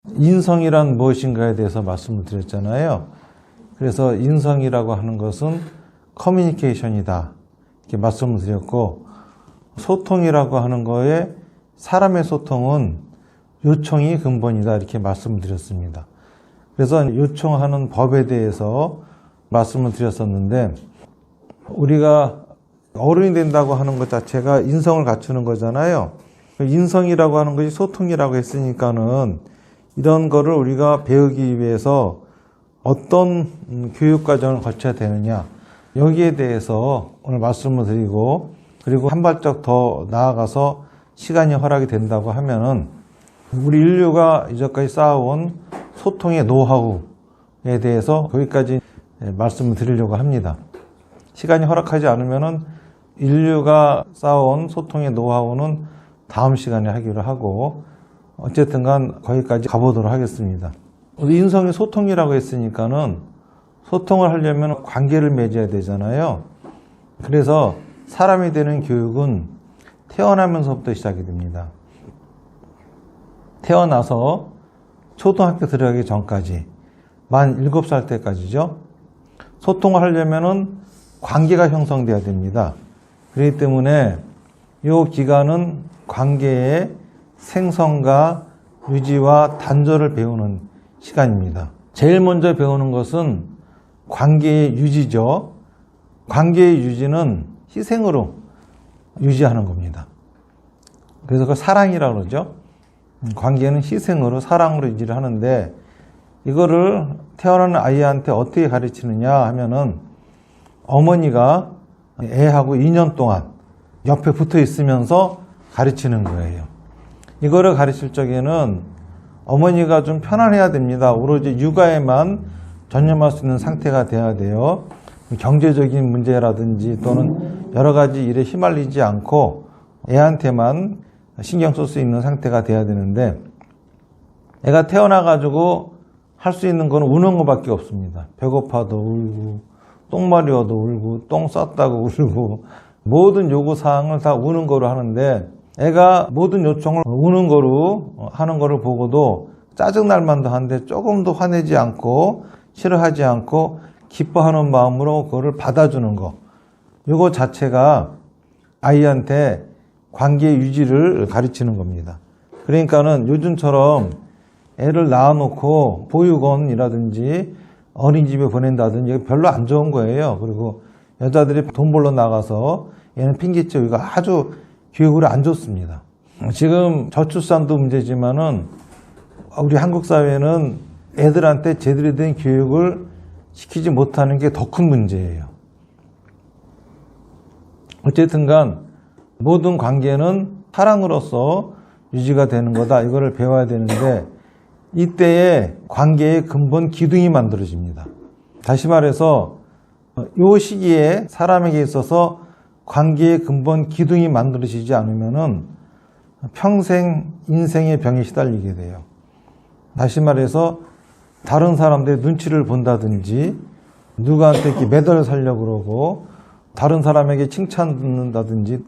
인성이란 무엇인가에 대해서 말씀을 드렸잖아요. 그래서 인성이라고 하는 것은 커뮤니케이션이다 이렇게 말씀을 드렸고, 소통이라고 하는 거에 사람의 소통은 요청이 근본이다 이렇게 말씀을 드렸습니다. 그래서 요청하는 법에 대해서 말씀을 드렸었는데, 우리가 어른이 된다고 하는 것 자체가 인성을 갖추는 거잖아요. 인성이라고 하는 것이 소통이라고 했으니까는 이런 거를 우리가 배우기 위해서 어떤 교육과정을 거쳐야 되느냐, 여기에 대해서 오늘 말씀을 드리고, 그리고 한 발짝 더 나아가서 시간이 허락이 된다고 하면은 우리 인류가 이제까지 쌓아온 소통의 노하우에 대해서 거기까지 말씀을 드리려고 합니다. 시간이 허락하지 않으면은 인류가 쌓아온 소통의 노하우는 다음 시간에 하기로 하고, 어쨌든 간 거기까지 가보도록 하겠습니다. 우리 인성이 소통이라고 했으니까는 소통을 하려면 관계를 맺어야 되잖아요. 그래서 사람이 되는 교육은 태어나면서부터 시작이 됩니다. 태어나서 초등학교 들어가기 전까지, 만 7살 때까지죠. 소통을 하려면은 관계가 형성돼야 됩니다. 그렇기 때문에 이 기간은 관계의 생성과 유지와 단절을 배우는 시간입니다. 제일 먼저 배우는 것은 관계의 유지죠. 관계의 유지는 희생으로 유지하는 겁니다. 그래서 그걸 사랑이라고 그러죠. 관계는 희생으로, 사랑으로 유지를 하는데, 이거를 태어나는 아이한테 어떻게 가르치느냐 하면은, 어머니가 애하고 2년 동안 옆에 붙어 있으면서 가르치는 거예요. 이거를 가르칠 적에는 어머니가 좀 편안해야 됩니다. 오로지 육아에만 전념할 수 있는 상태가 돼야 돼요. 경제적인 문제라든지 또는 여러 가지 일에 휘말리지 않고 애한테만 신경 쓸 수 있는 상태가 돼야 되는데, 애가 태어나가지고 할 수 있는 건 우는 것밖에 없습니다. 배고파도 울고, 똥 마려워도 울고, 똥 쌌다고 울고, 모든 요구사항을 다 우는 거로 하는데, 애가 모든 요청을 우는 거로 하는 거를 보고도 짜증날 만도 한데 조금도 화내지 않고 싫어하지 않고 기뻐하는 마음으로 그거를 받아주는 거, 이거 자체가 아이한테 관계 유지를 가르치는 겁니다. 그러니까는 요즘처럼 애를 낳아놓고 보육원이라든지 어린이집에 보낸다든지 이게 별로 안 좋은 거예요. 그리고 여자들이 돈 벌러 나가서 얘는 핑계치고, 이거 아주 교육으로 안 좋습니다. 지금 저출산도 문제지만은 우리 한국 사회는 애들한테 제대로 된 교육을 시키지 못하는 게 더 큰 문제예요. 어쨌든 간 모든 관계는 사랑으로서 유지가 되는 거다, 이거를 배워야 되는데, 이때에 관계의 근본 기둥이 만들어집니다. 다시 말해서 이 시기에 사람에게 있어서 관계의 근본 기둥이 만들어지지 않으면은 평생 인생의 병에 시달리게 돼요. 다시 말해서 다른 사람들의 눈치를 본다든지, 누구한테 이렇게 매달려 살려고 그러고, 다른 사람에게 칭찬 듣는다든지,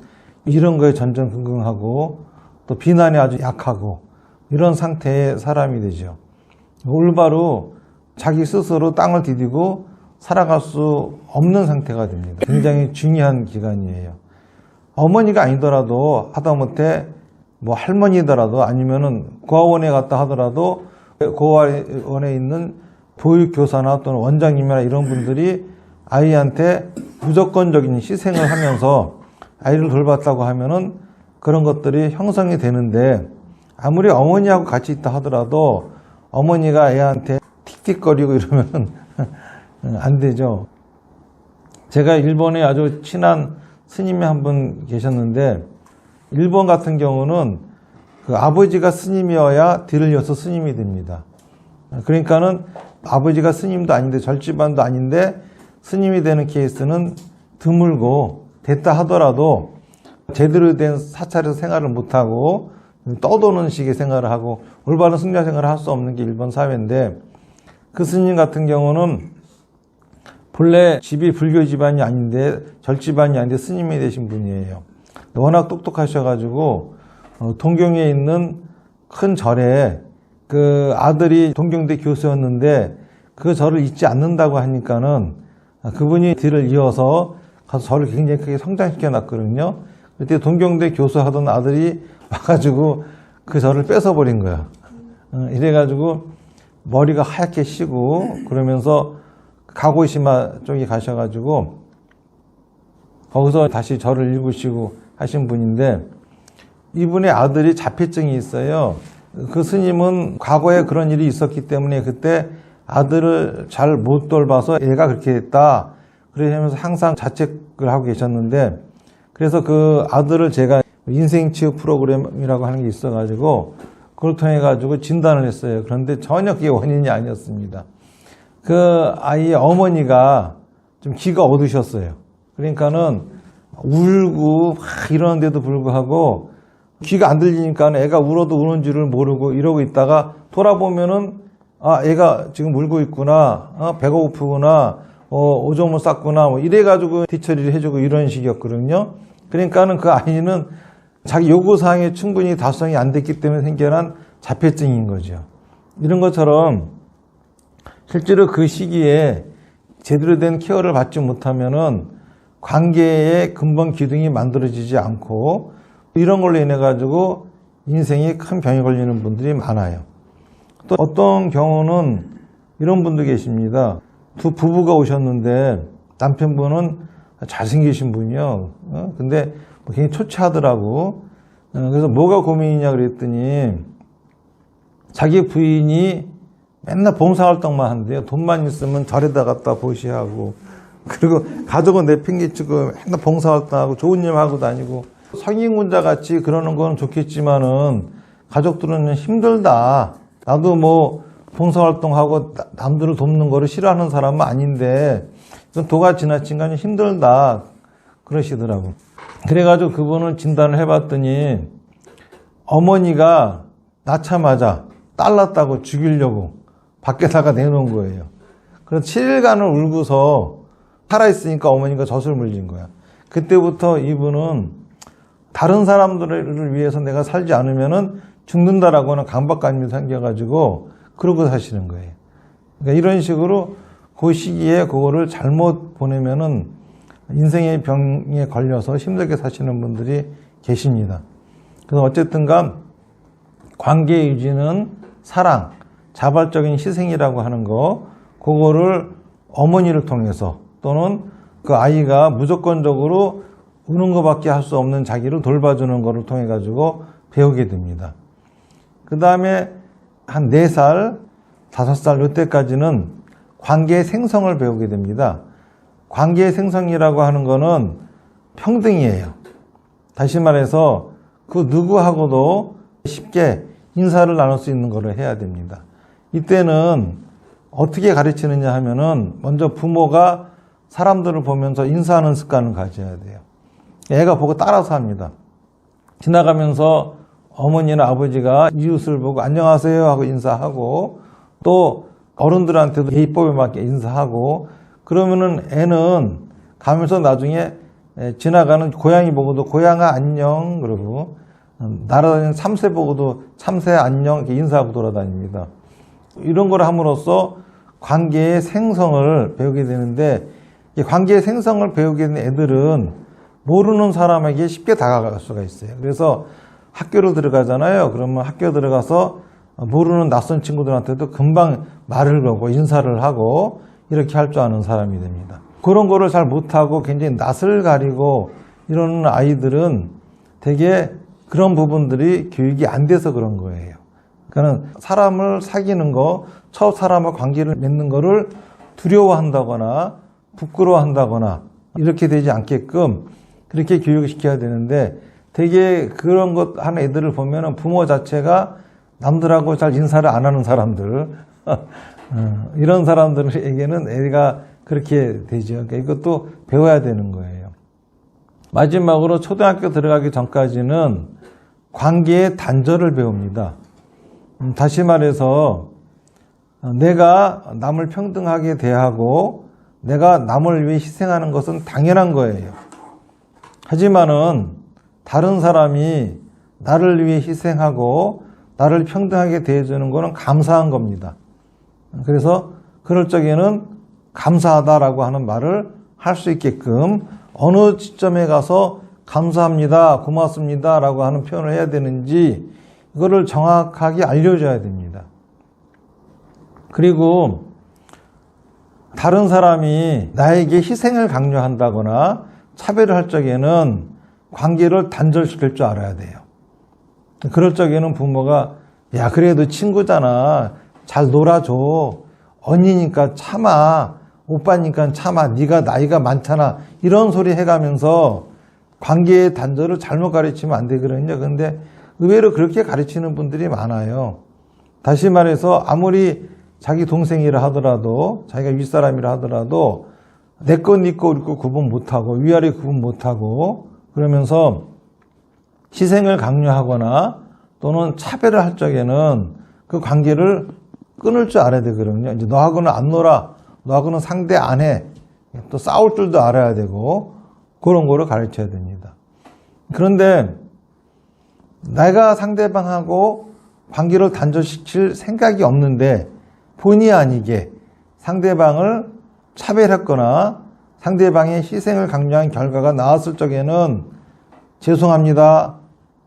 이런 거에 전전긍긍하고 또 비난에 아주 약하고, 이런 상태의 사람이 되죠. 올바로 자기 스스로 땅을 디디고 살아갈 수 없는 상태가 됩니다. 굉장히 중요한 기간이에요. 어머니가 아니더라도, 하다못해 뭐 할머니더라도, 아니면은 고아원에 갔다 하더라도 고아원에 있는 보육교사나 또는 원장님이나 이런 분들이 아이한테 무조건적인 희생을 하면서 아이를 돌봤다고 하면은 그런 것들이 형성이 되는데, 아무리 어머니하고 같이 있다 하더라도 어머니가 애한테 틱틱거리고 이러면 안 되죠. 제가 일본에 아주 친한 스님이 한 분 계셨는데, 일본 같은 경우는 그 아버지가 스님이어야 뒤를 이어서 스님이 됩니다. 그러니까는 아버지가 스님도 아닌데, 절집안도 아닌데 스님이 되는 케이스는 드물고, 됐다 하더라도 제대로 된 사찰에서 생활을 못하고 떠도는 식의 생활을 하고 올바른 승려 생활을 할 수 없는 게 일본 사회인데, 그 스님 같은 경우는 본래 집이 불교 집안이 아닌데, 절집안이 아닌데 스님이 되신 분이에요. 워낙 똑똑하셔가지고 동경에 있는 큰 절에 그 아들이 동경대 교수였는데 그 절을 잊지 않는다고 하니까는 그분이 뒤를 이어서 가서 절을 굉장히 크게 성장시켜 놨거든요. 그때 동경대 교수하던 아들이 와가지고 그 절을 뺏어버린 거야. 이래가지고 머리가 하얗게 쉬고 그러면서 가고시마 쪽에 가셔가지고 거기서 다시 절을 읽으시고 하신 분인데, 이분의 아들이 자폐증이 있어요. 그 스님은 과거에 그런 일이 있었기 때문에 그때 아들을 잘 못 돌봐서 애가 그렇게 됐다, 그러면서 항상 자책을 하고 계셨는데, 그래서 그 아들을 제가 인생치유 프로그램이라고 하는 게 있어가지고 그걸 통해 가지고 진단을 했어요. 그런데 전혀 그게 원인이 아니었습니다. 그 아이의 어머니가 좀 기가 어두셨어요. 그러니까는 울고 막 이러는데도 불구하고 귀가 안 들리니까 애가 울어도 우는 줄을 모르고 이러고 있다가 돌아보면은 애가 지금 울고 있구나, 배가 고프구나, 오줌을 쌌구나, 뭐 이래가지고 뒤처리를 해주고 이런 식이었거든요. 그러니까는 그 아이는 자기 요구사항에 충분히 달성이 안 됐기 때문에 생겨난 자폐증인 거죠. 이런 것처럼 실제로 그 시기에 제대로 된 케어를 받지 못하면은 관계의 근본 기둥이 만들어지지 않고 이런 걸로 인해 가지고 인생에 큰 병이 걸리는 분들이 많아요. 또 어떤 경우는 이런 분도 계십니다. 두 부부가 오셨는데 남편분은 잘생기신 분이요. 근데 굉장히 초췌하더라고. 그래서 뭐가 고민이냐 그랬더니 자기 부인이 맨날 봉사활동만 한대요. 돈만 있으면 절에다 갖다 보시하고, 그리고 가족은 내팽개치고 맨날 봉사활동하고 좋은 일 하고 다니고, 성인군자 같이 그러는 건 좋겠지만은 가족들은 힘들다. 나도 뭐 봉사활동하고 남들을 돕는 거를 싫어하는 사람은 아닌데 도가 지나친 건 힘들다 그러시더라고. 그래가지고 그분은 진단을 해봤더니 어머니가 낳자마자 딸 낳았다고 죽이려고 밖에다가 내놓은 거예요. 그래서 7일간을 울고서 살아있으니까 어머니가 젖을 물린 거야. 그때부터 이분은 다른 사람들을 위해서 내가 살지 않으면은 죽는다라고는 강박관념이 생겨가지고 그러고 사시는 거예요. 그러니까 이런 식으로 그 시기에 그거를 잘못 보내면은 인생의 병에 걸려서 힘들게 사시는 분들이 계십니다. 그래서 어쨌든간 관계 유지는 사랑, 자발적인 희생이라고 하는 거, 그거를 어머니를 통해서 또는 그 아이가 무조건적으로 우는 것밖에 할 수 없는 자기를 돌봐주는 것을 통해 가지고 배우게 됩니다. 그 다음에 한 4살, 5살 이때까지는 관계의 생성을 배우게 됩니다. 관계의 생성이라고 하는 거는 평등이에요. 다시 말해서 그 누구하고도 쉽게 인사를 나눌 수 있는 것을 해야 됩니다. 이때는 어떻게 가르치느냐 하면은 먼저 부모가 사람들을 보면서 인사하는 습관을 가져야 돼요. 애가 보고 따라서 합니다. 지나가면서 어머니나 아버지가 이웃을 보고 안녕하세요 하고 인사하고, 또 어른들한테도 예의법에 맞게 인사하고, 그러면은 애는 가면서 나중에 지나가는 고양이 보고도 고양아 안녕 그러고, 날아다니는 참새 보고도 참새 안녕 이렇게 인사하고 돌아다닙니다. 이런 걸 함으로써 관계의 생성을 배우게 되는데, 이 관계의 생성을 배우게 된 애들은 모르는 사람에게 쉽게 다가갈 수가 있어요. 그래서 학교를 들어가잖아요. 그러면 학교 들어가서 모르는 낯선 친구들한테도 금방 말을 걸고 인사를 하고 이렇게 할 줄 아는 사람이 됩니다. 그런 거를 잘 못하고 굉장히 낯을 가리고 이러는 아이들은 되게 그런 부분들이 교육이 안 돼서 그런 거예요. 그러니까 사람을 사귀는 거, 첫 사람과 관계를 맺는 거를 두려워한다거나 부끄러워한다거나 이렇게 되지 않게끔 그렇게 교육을 시켜야 되는데, 되게 그런 것 하는 애들을 보면은 부모 자체가 남들하고 잘 인사를 안 하는 사람들, 이런 사람들에게는 애가 그렇게 되죠. 그러니까 이것도 배워야 되는 거예요. 마지막으로 초등학교 들어가기 전까지는 관계의 단절을 배웁니다. 다시 말해서 내가 남을 평등하게 대하고 내가 남을 위해 희생하는 것은 당연한 거예요. 하지만은 다른 사람이 나를 위해 희생하고 나를 평등하게 대해주는 것은 감사한 겁니다. 그래서 그럴 적에는 감사하다라고 하는 말을 할 수 있게끔 어느 시점에 가서 감사합니다, 고맙습니다 라고 하는 표현을 해야 되는지 이거를 정확하게 알려줘야 됩니다. 그리고 다른 사람이 나에게 희생을 강요한다거나 차별을 할 적에는 관계를 단절시킬 줄 알아야 돼요. 그럴 적에는 부모가 야 그래도 친구잖아, 잘 놀아줘, 언니니까 참아, 오빠니까 참아, 네가 나이가 많잖아, 이런 소리 해가면서 관계의 단절을 잘못 가르치면 안 되거든요. 그런데 의외로 그렇게 가르치는 분들이 많아요. 다시 말해서 아무리 자기 동생이라 하더라도, 자기가 윗사람이라 하더라도 내 거 네 거 우리 거 구분 못하고 위아래 구분 못하고 그러면서 희생을 강요하거나 또는 차별을 할 적에는 그 관계를 끊을 줄 알아야 되거든요. 이제 너하고는 안 놀아, 너하고는 상대 안 해, 또 싸울 줄도 알아야 되고 그런 거를 가르쳐야 됩니다. 그런데 내가 상대방하고 관계를 단절시킬 생각이 없는데 본의 아니게 상대방을 차별했거나 상대방의 희생을 강요한 결과가 나왔을 적에는 죄송합니다,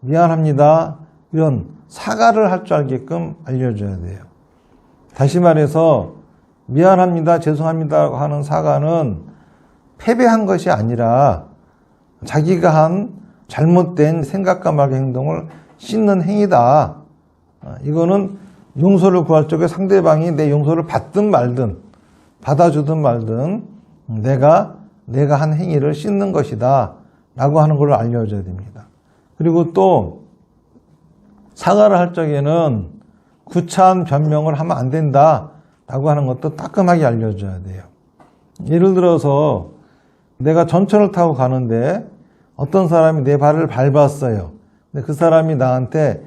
미안합니다 이런 사과를 할 줄 알게끔 알려줘야 돼요. 다시 말해서 미안합니다, 죄송합니다 하는 사과는 패배한 것이 아니라 자기가 한 잘못된 생각과 말의 행동을 씻는 행위다. 이거는 용서를 구할 적에 상대방이 내 용서를 받든 말든 받아주든 말든 내가 한 행위를 씻는 것이다 라고 하는 걸 알려줘야 됩니다. 그리고 또 사과를 할 적에는 구차한 변명을 하면 안 된다 라고 하는 것도 따끔하게 알려줘야 돼요. 예를 들어서 내가 전철을 타고 가는데 어떤 사람이 내 발을 밟았어요. 근데 그 사람이 나한테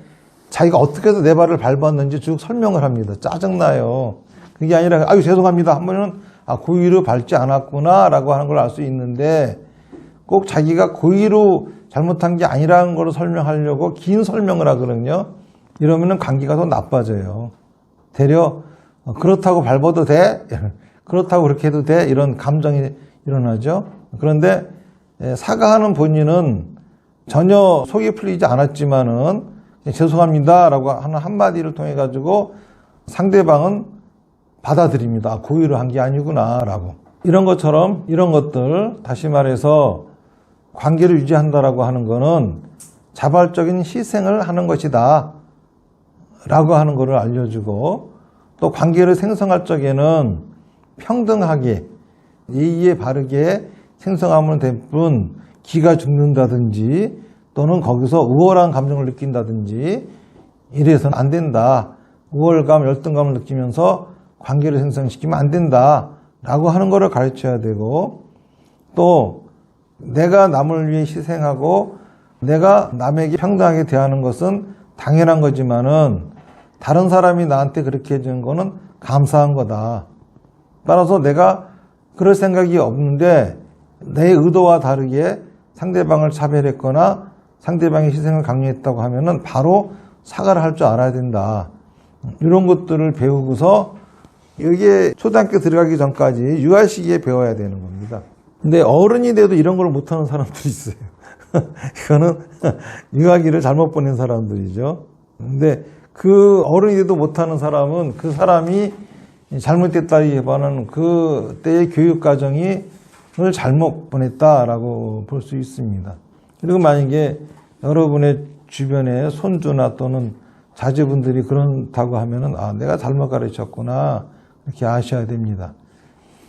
자기가 어떻게 해서 내 발을 밟았는지 쭉 설명을 합니다. 짜증나요. 그게 아니라 아유 죄송합니다 한 번은 고의로 밟지 않았구나 라고 하는 걸 알 수 있는데 꼭 자기가 고의로 잘못한 게 아니라는 걸 설명하려고 긴 설명을 하거든요. 이러면은 관계가 더 나빠져요. 되려 그렇다고 밟아도 돼? 그렇다고 그렇게 해도 돼? 이런 감정이 일어나죠. 그런데 사과하는 본인은 전혀 속이 풀리지 않았지만은 죄송합니다 라고 하는 한마디를 통해 가지고 상대방은 받아들입니다. 고의로 한 게 아니구나 라고. 이런 것처럼 이런 것들, 다시 말해서 관계를 유지한다라고 하는 거는 자발적인 희생을 하는 것이다 라고 하는 것을 알려주고, 또 관계를 생성할 적에는 평등하게 예의에 바르게 생성하면 될 뿐 기가 죽는다든지 또는 거기서 우월한 감정을 느낀다든지 이래서는 안 된다. 우월감, 열등감을 느끼면서 관계를 생성시키면 안 된다 라고 하는 것을 가르쳐야 되고, 또 내가 남을 위해 희생하고 내가 남에게 평등하게 대하는 것은 당연한 거지만은 다른 사람이 나한테 그렇게 해주는 거는 감사한 거다. 따라서 내가 그럴 생각이 없는데 내 의도와 다르게 상대방을 차별했거나 상대방의 희생을 강요했다고 하면은 바로 사과를 할 줄 알아야 된다. 이런 것들을 배우고서 이게 초등학교 들어가기 전까지 유아 시기에 배워야 되는 겁니다. 근데 어른이 돼도 이런 걸 못하는 사람들이 있어요. 이거는 유아기를 잘못 보낸 사람들이죠. 근데 그 어른이 돼도 못하는 사람은 그 사람이 잘못됐다기보다는 그때의 교육과정을 잘못 보냈다라고 볼 수 있습니다. 그리고 만약에 여러분의 주변에 손주나 또는 자제분들이 그렇다고 하면은 내가 잘못 가르쳤구나 이렇게 아셔야 됩니다.